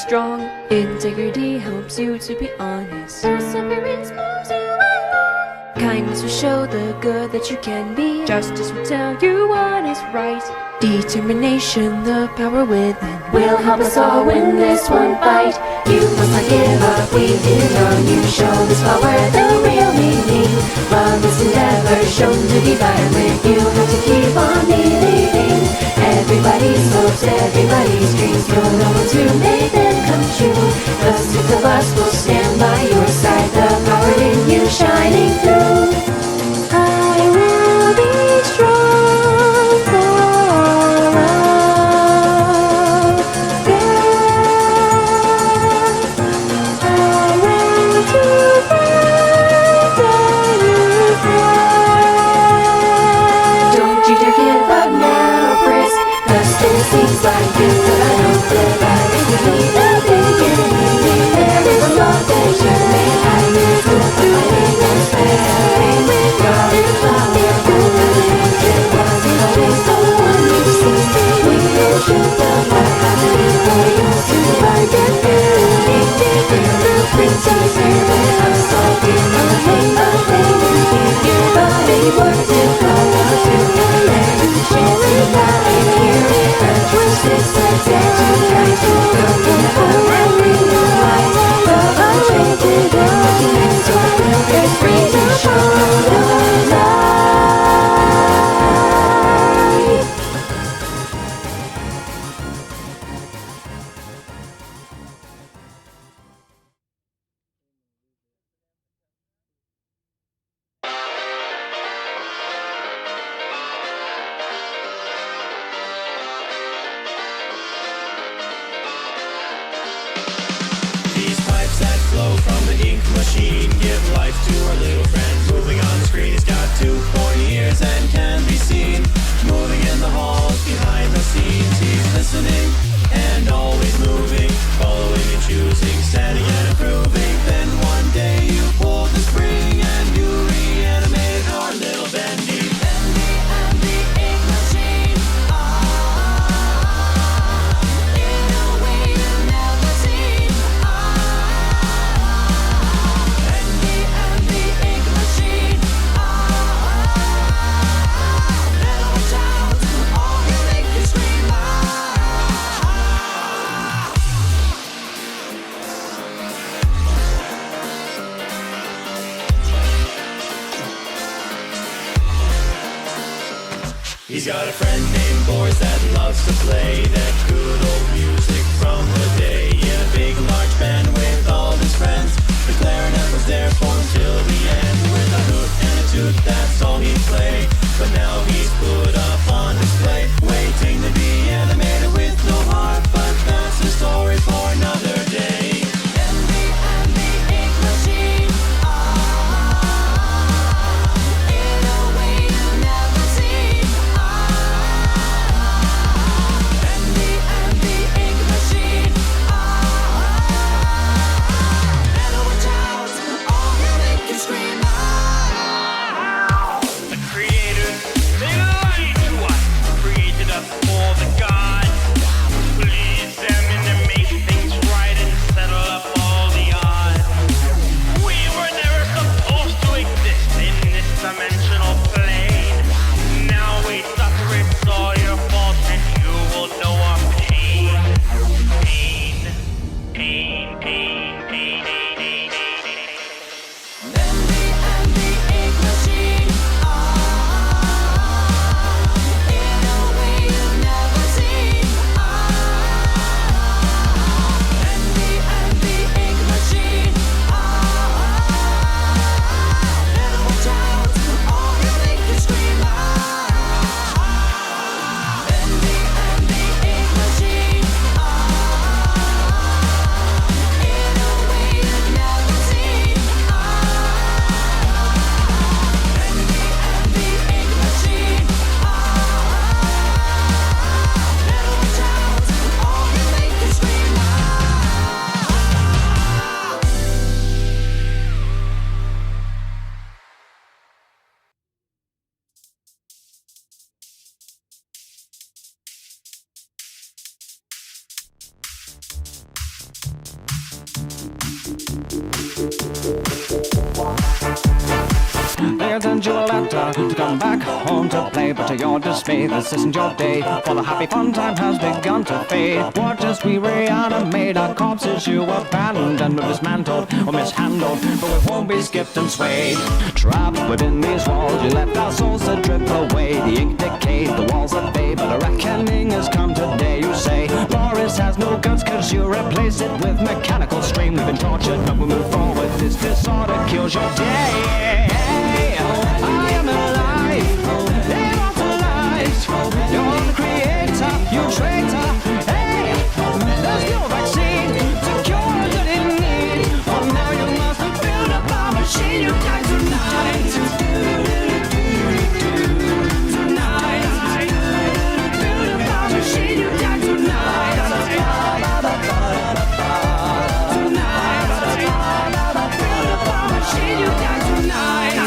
strong. Integrity helps you to be honest. Perseverance moves you along. Kindness will show the good that you can be. Justice will tell you what is right. Determination, the power within, will help us all win this one fight. You must not give up, we depend on you. Show this power the real meaning. Love is endeavor, shown to be violent. You have to keep on believing. Everybody's hopes, everybody's dreams, you're the one to make them come true. The six of us will stand by your side, the power in you shining through. I will be strong for love. Yeah. I will do things that you can. Don't you dare give up now, Chris. It seems like you, but I know that I can be the beginning. There is a love that you may have. So fighting and sparing with God is love. It wasn't always the one you see. We will shoot the light happening for you to find your feeling. The princess here with us all in the name of baby. But they worked it hard to let you chance to lie here. Twisted sunset to try to come in and bring the light. Love enchanted and so it's free to show the light. Machine, give life to our little friend. Moving on the screen, he's got 2 pointy ears and can be seen. Moving in the halls, behind the scenes. He's listening and always moving, following and choosing, standing and improving. Then one day you pull the spring and you reanimate our little Bendy. Bendy and the ink machine. In a way you've never seen. He's got a friend named Boris that loves to play that good old music from the day. In a big large band with all his friends, the clarinet was there for him till the end. With a hoot and a toot, that's all he'd play. But now he's put up on display, waiting to be animated with no heart. But that's a story for another day. Envy and the ink machine. In a way you've never seen. Envy and the ink machine. They send you a letter to come back home to play, but to your dismay, this isn't your day, for the happy fun time has begun to fade. Watch as we reanimate our corpses you abandoned or dismantled or mishandled, but we won't be skipped and swayed. Trapped within these walls, you left our souls to drip away. The ink decayed, the walls are bay, but a reckoning has come today. You say Boris has no guts cause you replace it with mechanical stream. We've been tortured, but we move forward. This disorder kills your day. I am alive, immortalized. You're the creator, you traitor. Hey, there's no vaccine to cure that in need. For now you must build up a machine. You die tonight. Tonight, build up a machine. You die tonight. Tonight, build up a machine. You die tonight.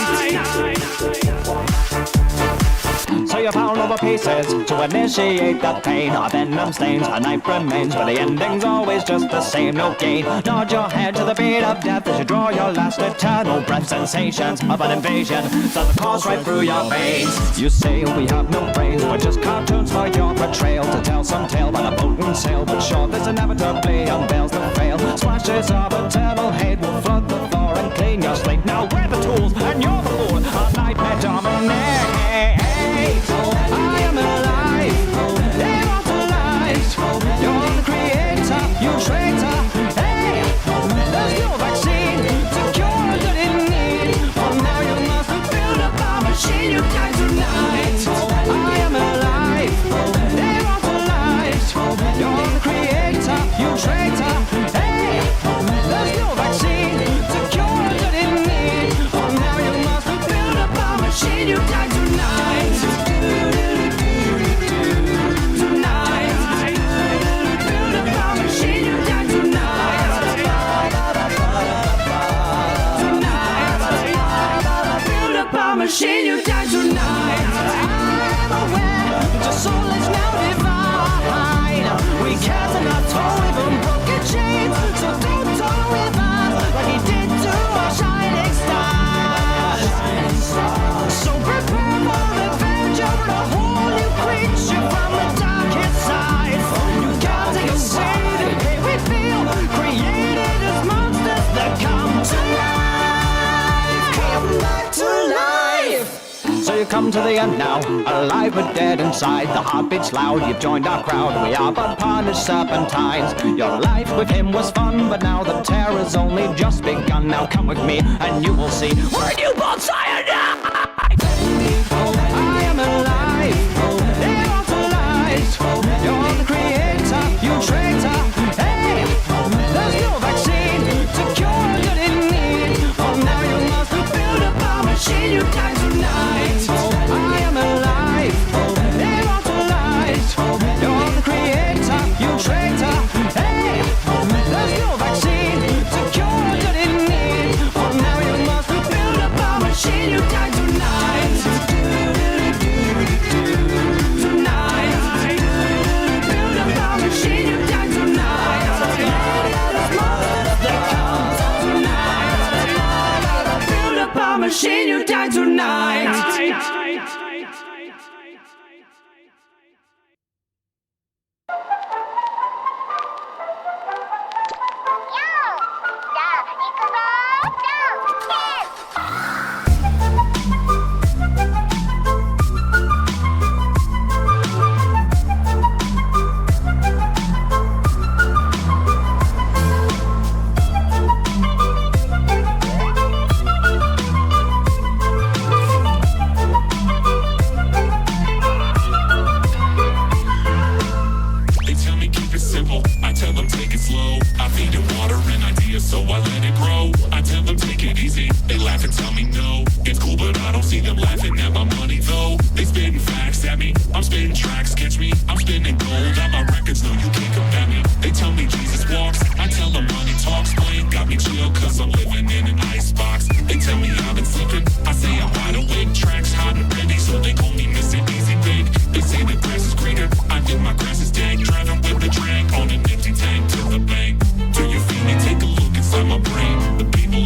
So you pound over pieces to initiate the pain. Our venom stains, a knife remains, but the ending's always just the same, no gain. Nod your head to the beat of death as you draw your last eternal breath. Sensations of an invasion start to course right through your veins. You say we have no brains, we're just cartoons for your betrayal. To tell some tale by the boat and sail, but sure this inevitably unveils the fail. Splashes of eternal hate will flood the floor and clean your slate. Now we're the tools and you're the fool. Our nightmare dominates. I am alive, immortalized. You're the creator, you traitor. Hey, there's no vaccine to cure that in need. For now you must build up a machine. You die tonight. I am alive, immortalized. You're the creator, you traitor. Hey, there's no vaccine to cure that in need. For now you must build up a machine. You die tonight. Machine, you die tonight. I'm aware, your soul is now divine. We can't not tow even broken chains, so don't tow with us like he did to our shining stars. So prepare for revenge over a whole new creature from the darkest side. You gotta take a seat, and here we feel created as monsters that come to life. Come back to life. So you come to the end now, alive but dead inside. The heartbeat's loud, you've joined our crowd. We are but punished serpentines. Your life with him was fun, but now the terror's only just begun. Now come with me and you will see we're a newborn cyanide. I am alive, immortalized. You're the creator, you traitor. Hey, there's no vaccine to cure that in need. For now you must build up a machine. You die tonight. I am alive, immortalized. You're the creator, you traitor. Hey, there's no vaccine to cure that in need. For now you must build up a machine. You die tonight. Tonight, build up a machine. You die tonight. Tonight, build up a machine. You die tonight. Take a look inside my brain. The people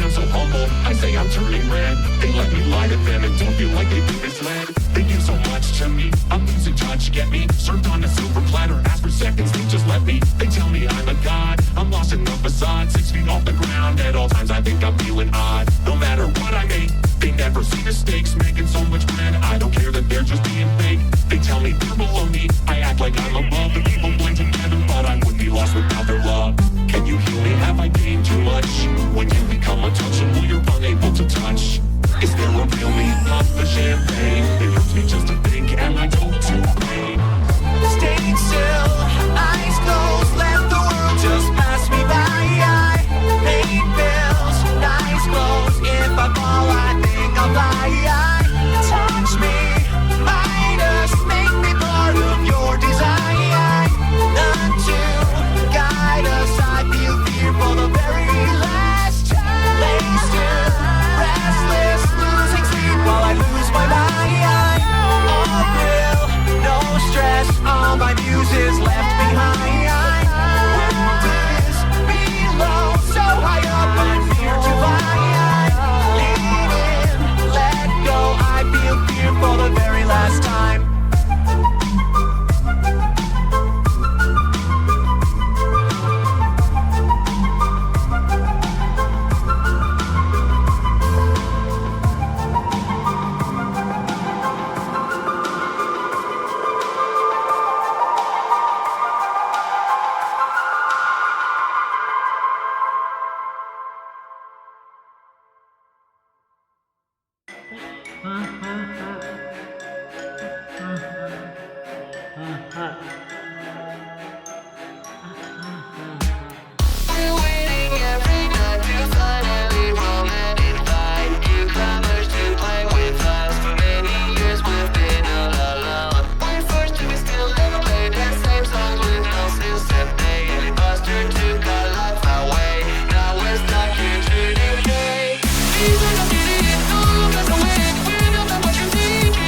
I'm so humble, I say I'm turning red. They let me lie to them and don't feel like they've been misled. They give so much to me, I'm losing touch, get me? Served on a silver platter, ask for seconds, they just let me. They tell me I'm a god, I'm lost in the facade. 6 feet off the ground, at all times I think I'm feeling odd. No matter what I make, they never see mistakes. Making so much bread, I don't care that they're just being fake. They tell me they're below me, I act like I'm above. The people blend together, but I wouldn't be lost without their love. Can you heal me? Have I gained too much? When you become untouchable, you're unable to touch. Is there a real me? Pop the champagne. It hurts me just to think, and I don't to blame. Staying still, eyes closed, let the world just pass me by. I pay bills, eyes closed. If I fall, I think I'll fly. Touch me, Midas, make me part of your design. None to guide us, I feel fear for the very last time. Lay still, restless, losing sleep while I lose my mind. All thrill, no stress, all my muses left behind. World is below, so high up, I'm fear to fly. Lean in, let go, I feel fear for the very last time. Even if you didn't know, that's the way, we're not what you're thinking.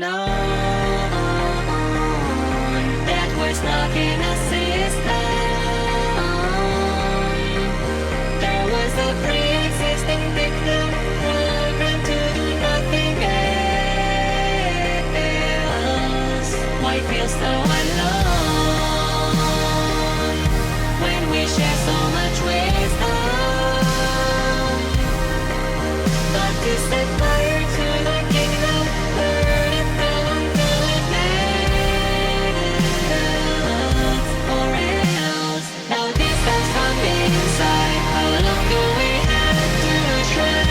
known that was knocking us down. There was a pre-existing victim programmed to do nothing else. Why feel so alone when we share so much wisdom? But to set fire to the kingdom, burn it down until it melts, or else. Now this comes from inside. How long do we have to try?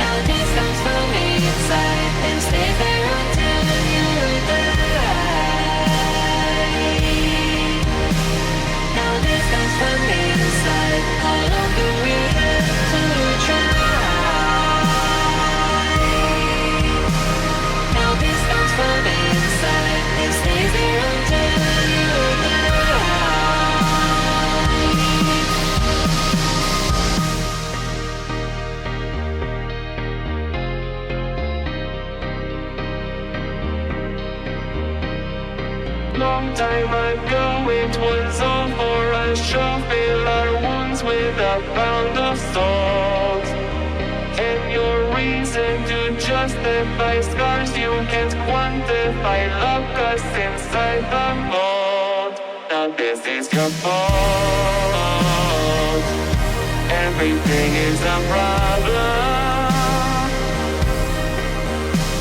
Now this comes from inside and stays there until you die. Now this comes from inside. How long do we have to try? Now this comes from inside and stays there until you die. Long time ago it was all for us to fill our wounds with a pound of salt. And your reason to justify scars you can't quantify lock us inside the vault. Now this is your fault. Everything is a problem.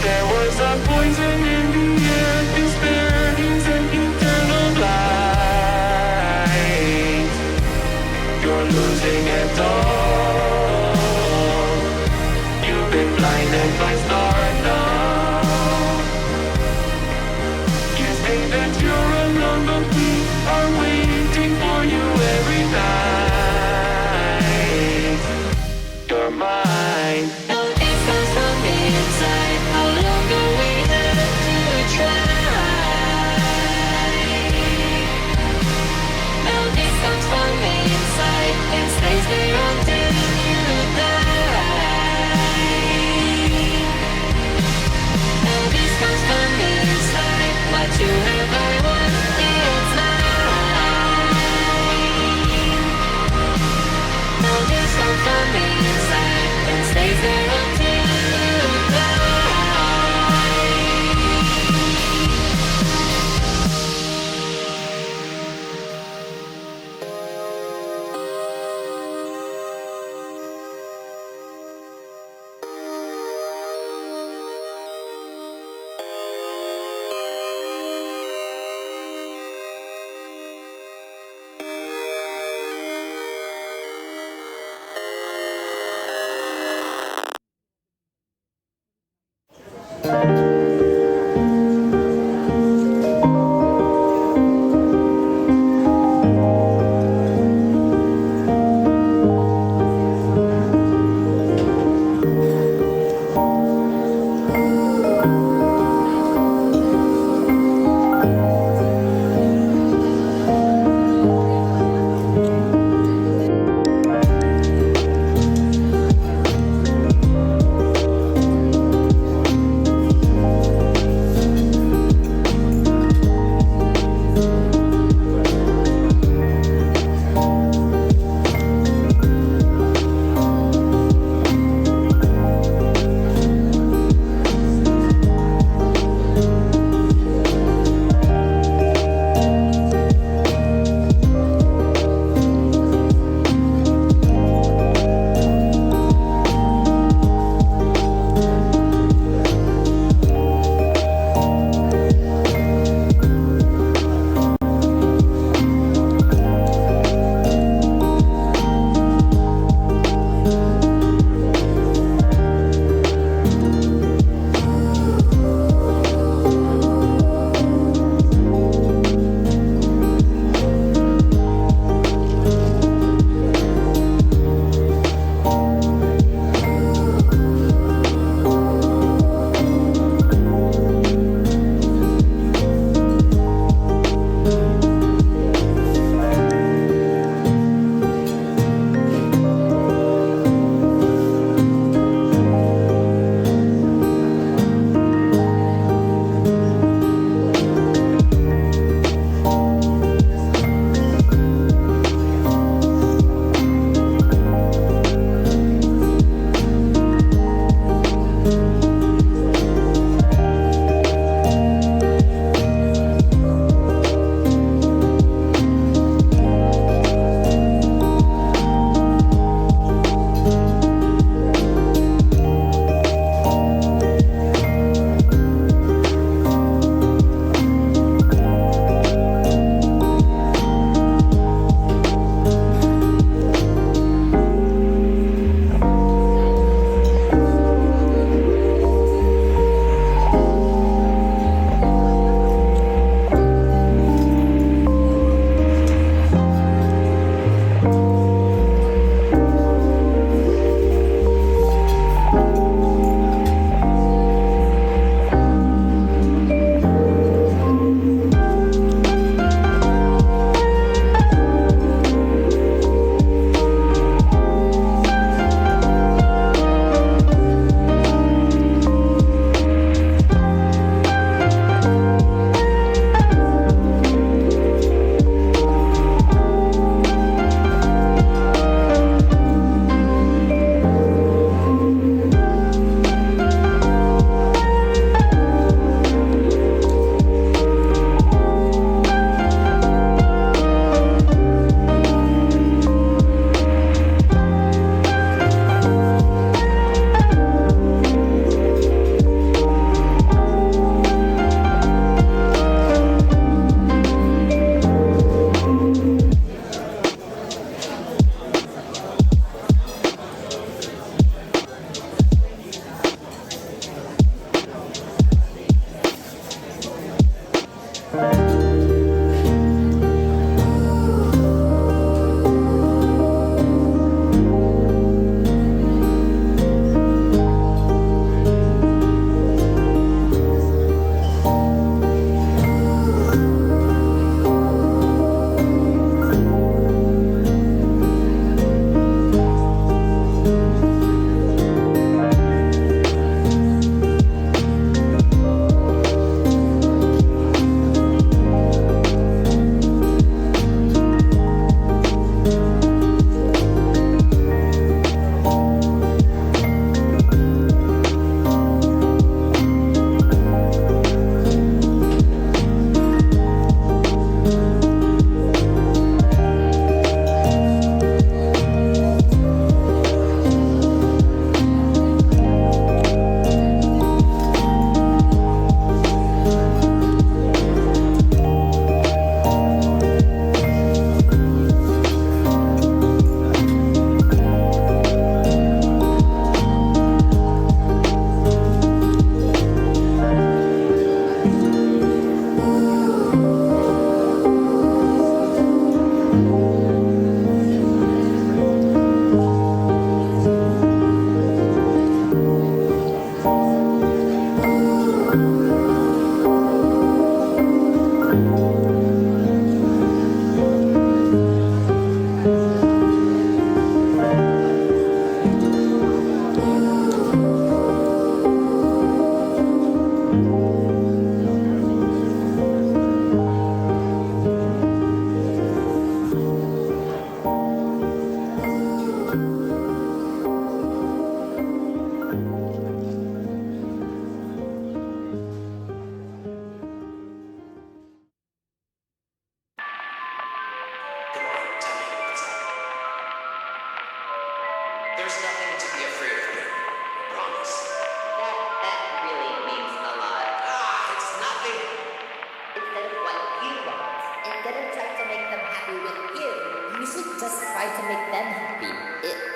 There was a poison in the air, despair is an eternal light. You're losing it all. You've been blinded by stardom. You think that you're alone, but we are waiting for you every night. You're mine. Now this comes from inside. How long do we have to try? Now this comes from inside and stays there until you die. Now this comes from inside. What you have, I want, it's mine. Now this comes from inside and stays there until you die.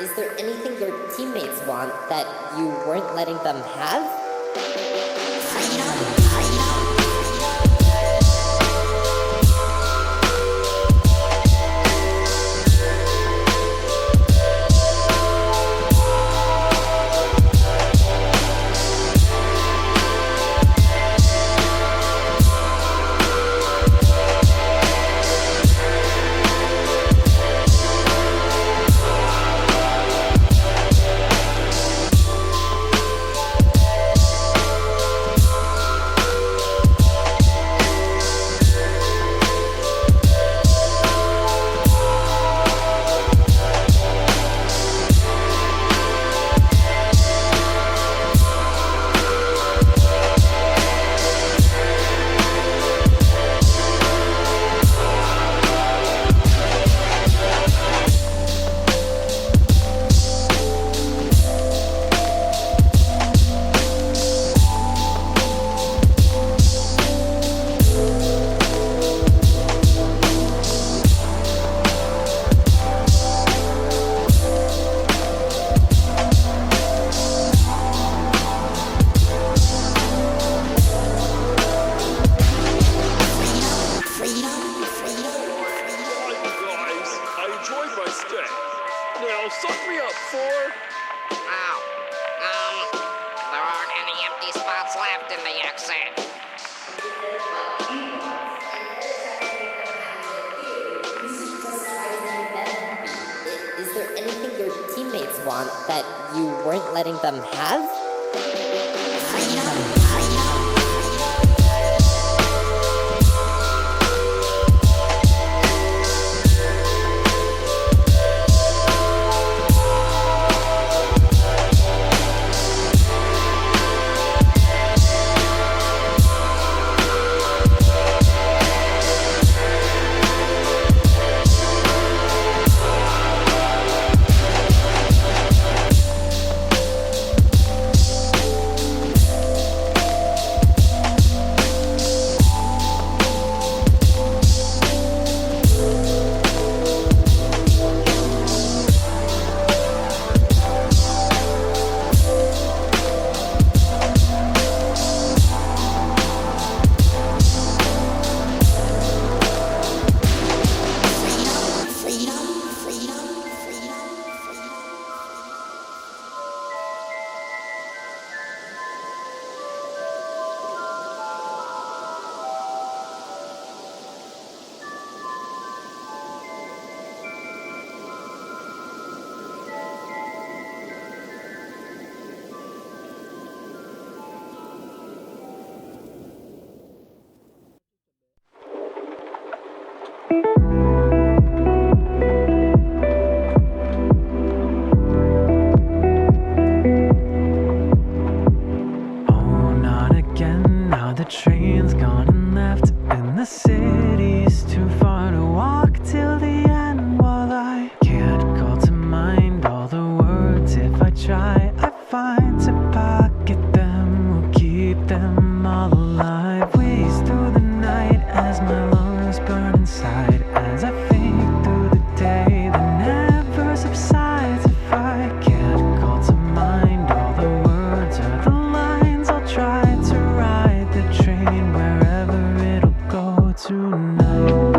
Is there anything your teammates want that you weren't letting them have? Is there anything your teammates want that you weren't letting them have? Train's gone and left, and the city's too far to walk till the end. While I can't call to mind all the words, if I try, I find to pocket them, will keep them all alive. Ways through the night as my lungs burn inside, as I fade through the day that never subsides. If I can't call to mind all the words or the lines, I'll try to ride the train wherever it'll go tonight.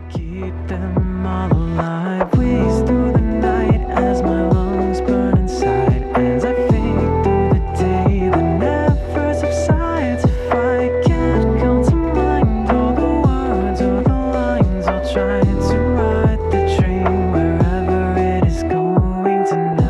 Keep them all alive. Ways through the night as my lungs burn inside, as I fade through the day that never subsides. If I can't call to mind all the words or the lines, I'll try to ride the train wherever it is going tonight.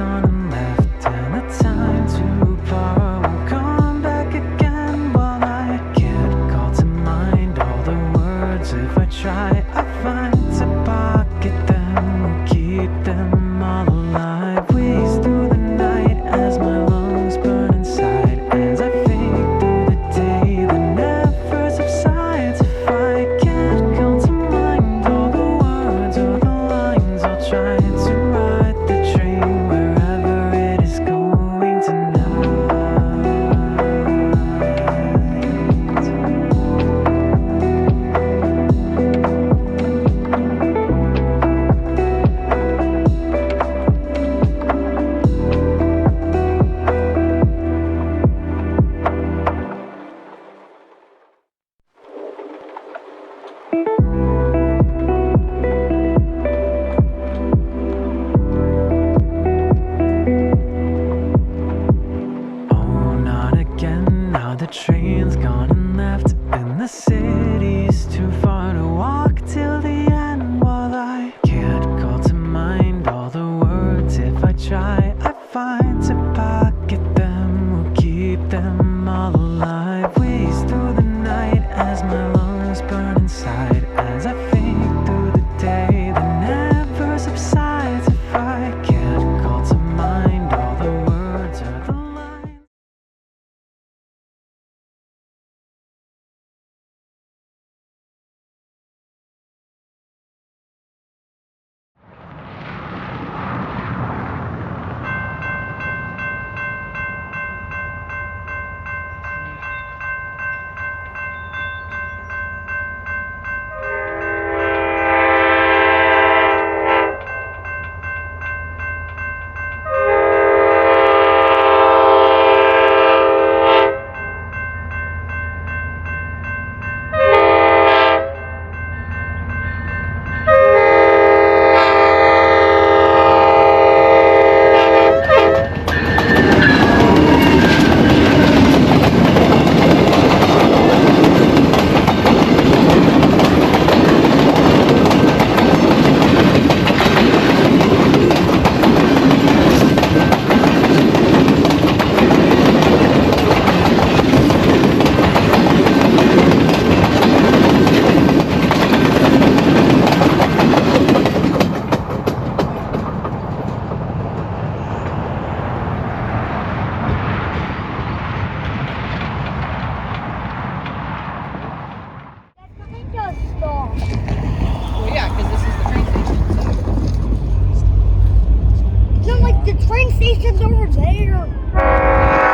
gone and left, and the time to borrow will come back again. Well, I can't call to mind all the words. If I try, I find to pocket them, keep them all alive. Waste through the night as my lungs burn inside, as I fade through the day that never subsides. If I can't call to mind all the words or the lines, I'll try to ride the train wherever it is going tonight. Oh, not again. Now the train's gone and left, and the city's too far to walk till the end. While I can't call to mind all the words. If I try, I find to pocket them, will keep them all alive. Waste through the night as my lungs burn inside, as I fade through the day that never subsides. If I can't call to mind all the words or the lines. Well, yeah, because this is the train station. No, like the train station's over there.